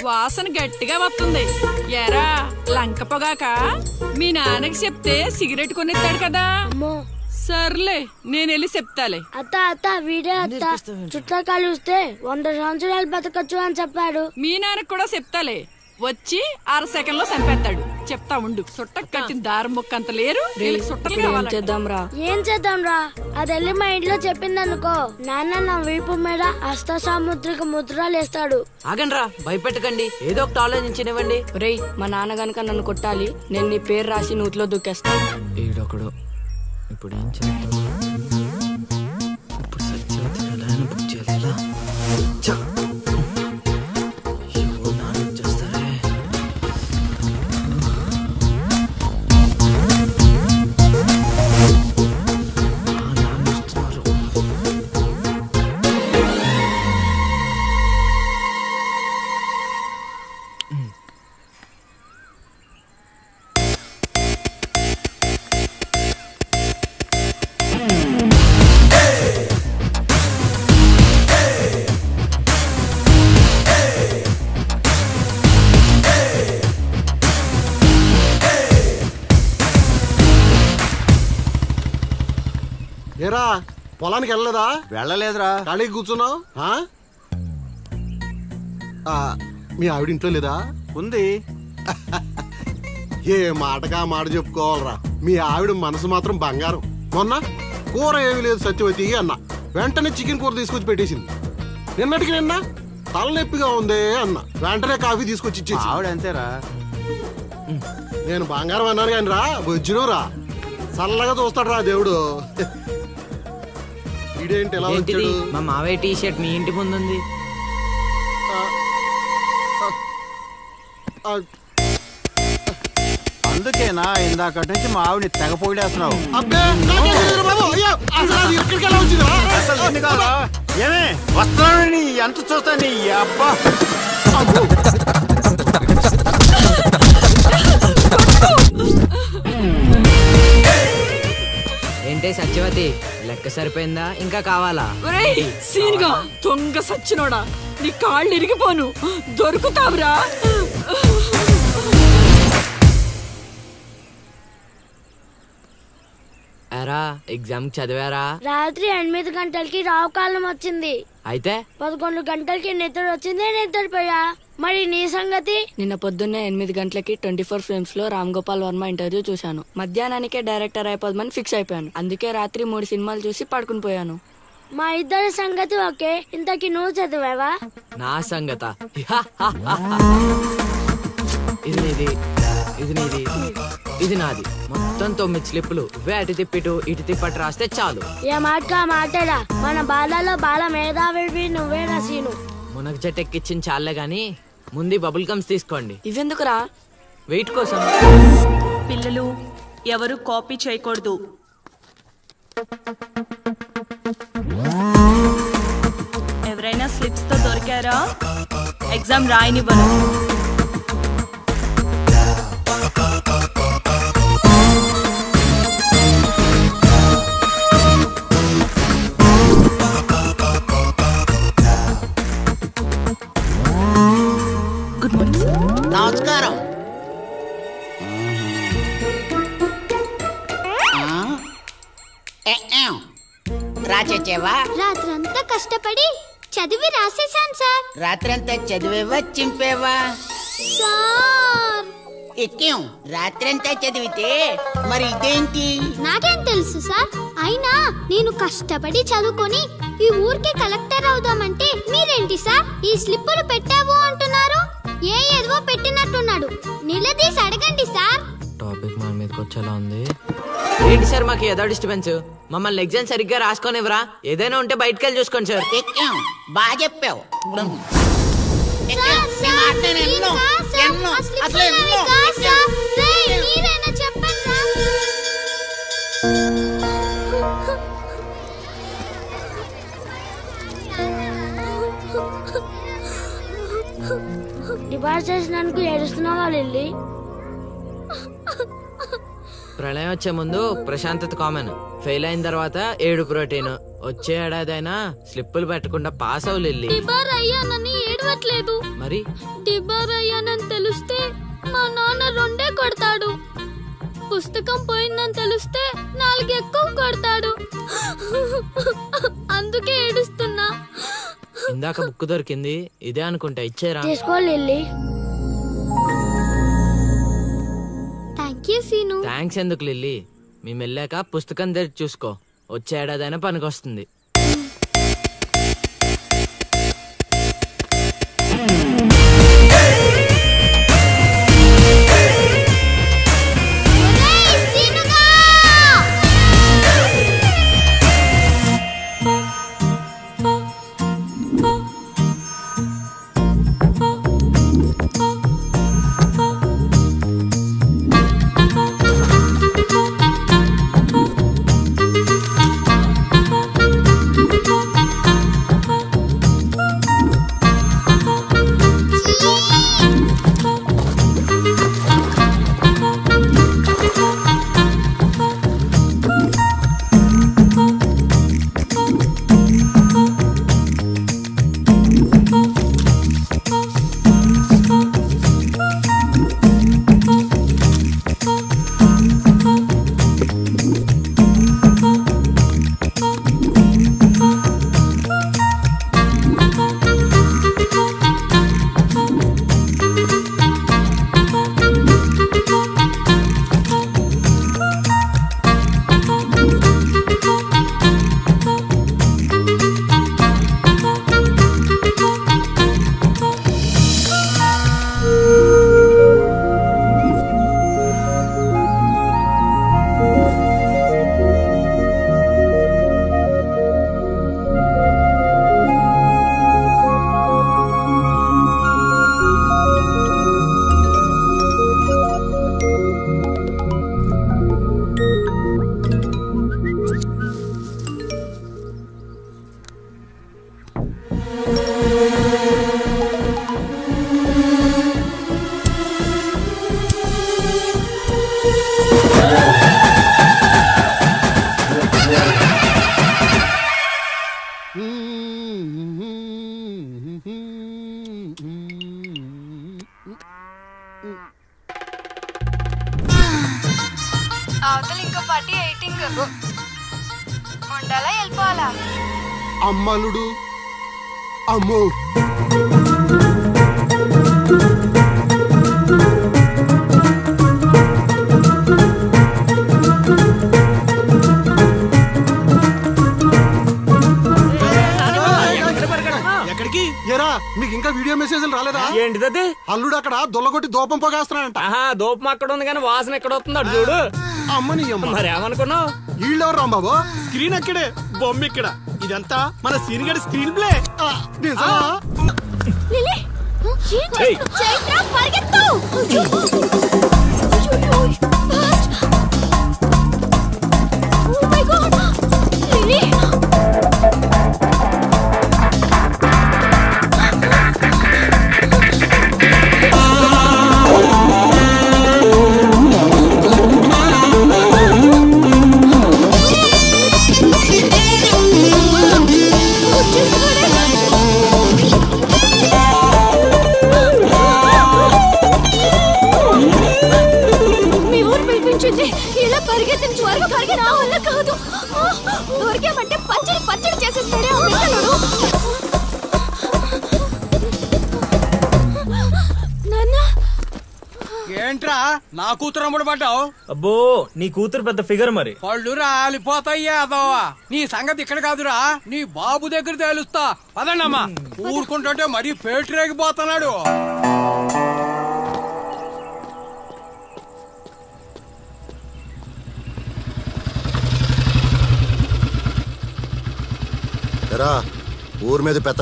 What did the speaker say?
వాసన గట్టిగా వస్తుంది. ఎరా లంక పొగాక మీ నాన్నకి చెప్తే సిగరెట్ కొనిస్తాడు కదా. సర్లే నేను వెళ్ళి చెప్తాలే. అత్త అత్త వీడే అత్త చుట్టాలు చూస్తే 100 సంవత్సరాలు బతకచ్చు అని చెప్పాడు. మీ నాన్నకు కూడా చెప్తాలే. వచ్చి 6 సెకండ్లో చంపేస్తాడు. చెప్తా ఉండు. సుట్టకు కట్టిన దారం ముక్క అంత లేరు. ఏం చేద్దాం రా? అది వెళ్ళి మా ఇంట్లో చెప్పిందనుకో, నాన్న నా వీపు మీద హస్త సాముద్రిక ముద్రలు వేస్తాడు. ఆగండి రా, భయపెట్టకండి. ఏదో ఒకటి ఆలోచించనివ్వండి. రేయ్, మా నాన్న గనక నన్ను కొట్టాలి, నేను నీ పేరు రాసి నూతిలో దూకేస్తాను. ఈడొకడు. ఇప్పుడు ఏం చేద్దాం? ఇప్పుడు సత్యవతి ఎలా బుక్ చేయాలి? ఏరా పొలానికి వెళ్ళలేదా? వెళ్ళలేదురా. ఖాళీ కూర్చున్నావు? మీ ఆవిడ ఇంట్లో లేదా? ఉంది. ఏ మాటగా మాట చెప్పుకోవాలరా. మీ ఆవిడ మనసు మాత్రం బంగారం. మొన్న కూర ఏమీ లేదు సత్యవతి అన్న, వెంటనే చికెన్ కూర తీసుకొచ్చి పెట్టేసింది. నిన్నటికి నిన్న తలనొప్పిగా ఉంది అన్న, వెంటనే కాఫీ తీసుకొచ్చి ఇచ్చేసి. ఆవిడ అంతేరా. నేను బంగారం అన్నాను కానీ రా వజ్రం రా. చల్లగా చూస్తాడు రా దేవుడు. ఇదేంటి ఎలా వచ్చాడు? మా మావయ్య టీ షర్ట్ మీ ఇంటి ముందు ఉంది. అందుకేనా ఇందాక నుంచి మా ఆవిడ తెగ పొగిడేస్తున్నావు? ఏమే వస్తున్నాను ఎంత చూస్తాను అబ్బా. ఏంటే సత్యవతి, లెక్క సరిపోయిందా? ఇంకా కావాలా? సీన్గా దొంగ సచ్చినోడా, నీ కాళ్ళు ఇరిగిపోను. దొరుకుతావురా. ఎరా ఎగ్జామ్ చదివారా? రాత్రి 8 గంటలకి రావుకాలం వచ్చింది. అయితే 11 గంటలకి నిద్ర వచ్చింది, నిద్రపోయా. మరి నీ సంగతి? నిన్న పొద్దున్నే 8 గంటలకి 24 ఫిల్మ్స్ లో రామ్ గోపాల్ వర్మ ఇంటర్వ్యూ చూశాను. మధ్యాహ్నానికే డైరెక్టర్ అయిపోదామని ఫిక్స్ అయిపోయాను. అందుకే రాత్రి 3 సినిమాలు చూసి పడుకుని పోయాను. మా ఇద్దరి సంగతి ఓకే. ఇంతకి నువ్వు చదివావా? నా సంగత ఇది నీది, ఇది నీది, ఇది నాది. మొత్తం 9 స్లిప్పులు. అటు తిప్పిటు ఇటు తిప్పటి రాస్తే చాలు. ఏ మాట మాట్లాడా. మన బాలలో బాల మేధావి నువ్వే రసీను. మునగ చెట్టు ఎక్కిచ్చిన చాలే గాని ముందు బబుల్ గమ్స్ తీసుకోండి. ఇవెందుకురా? వెయిట్ కోసం. పిల్లలు ఎవరు కాపీ చేయకూడదు. ఎవరైనా స్లిప్స్ తో దొరికారా? ఎగ్జామ్ రాయనివ్వను. Good morning sir. నమస్కారం. రాచేవా? రాత్రంతా కష్టపడి చదివి రాసేసాను సార్. రాత్రంతా చదివేవా చింపేవా? సార్ ఎక్కేం రాత్రంతా చదివితే మరి ఇదేంటి? నాకేం తెలుసు సార్. అయినా నేను కష్టపడి చదువుకొని ఈ ఊరికి కలెక్టర్ అవుదామంటే మీరేంటి సార్ ఈ స్లిప్పులు పెట్టావు అంటున్నారు? ఏదో పెట్టినట్టున్నాడు. నిలదీసి అడగండి సార్. టాపిక్ మన మీదకి వచ్చేలా ఉంది. ఏంటి సార్ మాకు ఏదో డిస్టర్బెన్స్? మమ్మల్ని ఎగ్జామ్ సరిగ్గా రాసుకొనివ్వరా? ఏదైనా ఉంటే బయటకు వెళ్ళి చూసుకోండి సార్. ఎక్కేం బాగా చెప్పావు. డిపార్ట్ చేసినందుకు ఏడుస్తున్నావా లిల్లీ? ప్రళయం వచ్చే ముందు ప్రశాంతత కామన్. ఫెయిల్ అయిన తర్వాత ఏడుపు రొటీన్. వచ్చే ఏడాదైనా స్లిప్పులు పెట్టకుండా పాస్ అవ్వు లిల్లీ. డిబార్ అయ్యానని ఏడవట్లేదు. మరి డిబార్ అయ్యానని తెలిస్తే మా నాన్న 2 కొడతాడు. పుస్తకం పోయిందని తెలిస్తే 4 ఎక్కువ కొడతాడు. అందుకే ఏడుస్తున్నా. ఇందాక బుక్ దొరికింది, ఇదే అనుకుంటా. ఇచ్చేరా. తీసుకో Lilly. Thank you Seenu. Thanks ఎందుకు లిల్లీ, మేము వెళ్ళాక పుస్తకం తెరిచి చూసుకో. వచ్చే ఏడాదైనా పనికొస్తుంది. అవతల ఇంకో పార్టీ ఎయిటింగ్ ఉండాలా వెళ్ళిపోవాలా? అమ్మలుడు అమ్మో. ఎక్కడికి ఏరా మీకు ఇంకా వీడియో మెసేజ్లు రాలేదా? ఏంటిది? అల్లుడు అక్కడ దొల్లగొట్టి దూపం పోగేస్తున్నాడంట. దూపం అక్కడ ఉంది కానీ వాసన ఎక్కడ వస్తుంది అటు చూడు. అమ్మని అమ్మ. మరి ఏమనుకున్నావు? వీళ్ళెవరు రాంబాబు? స్క్రీన్ అక్కడే, బొమ్మ ఇక్కడ. ఇదంతా మన సీన్ గడి స్క్రీన్ ప్లే. లిల్లీ చైత్ర పరిగెత్తు. Oh my God Lilly. ఇలా పరిగెత్తించి వరకు పరిగె నా వల్ల కాదు. దొరికామంటే పచ్చడి పచ్చడి చేసేస్తాడే ఆ పిల్లలు. నాన్న ఏంట్రా నా కూతురు అమ్ముడు పడ్డావు? అబ్బో నీ కూతురు పెద్ద ఫిగర్ మరి. పళ్ళు రాలిపోతాయ్యా అదోవా. నీ సంగతి ఇక్కడ కాదురా, నీ బాబు దగ్గర తేలుస్తా. పదండమ్మా. ఊరుకుంటుంటే మరీ పేటరేగిపోతున్నాడు. ఊరి మీద పెద్ద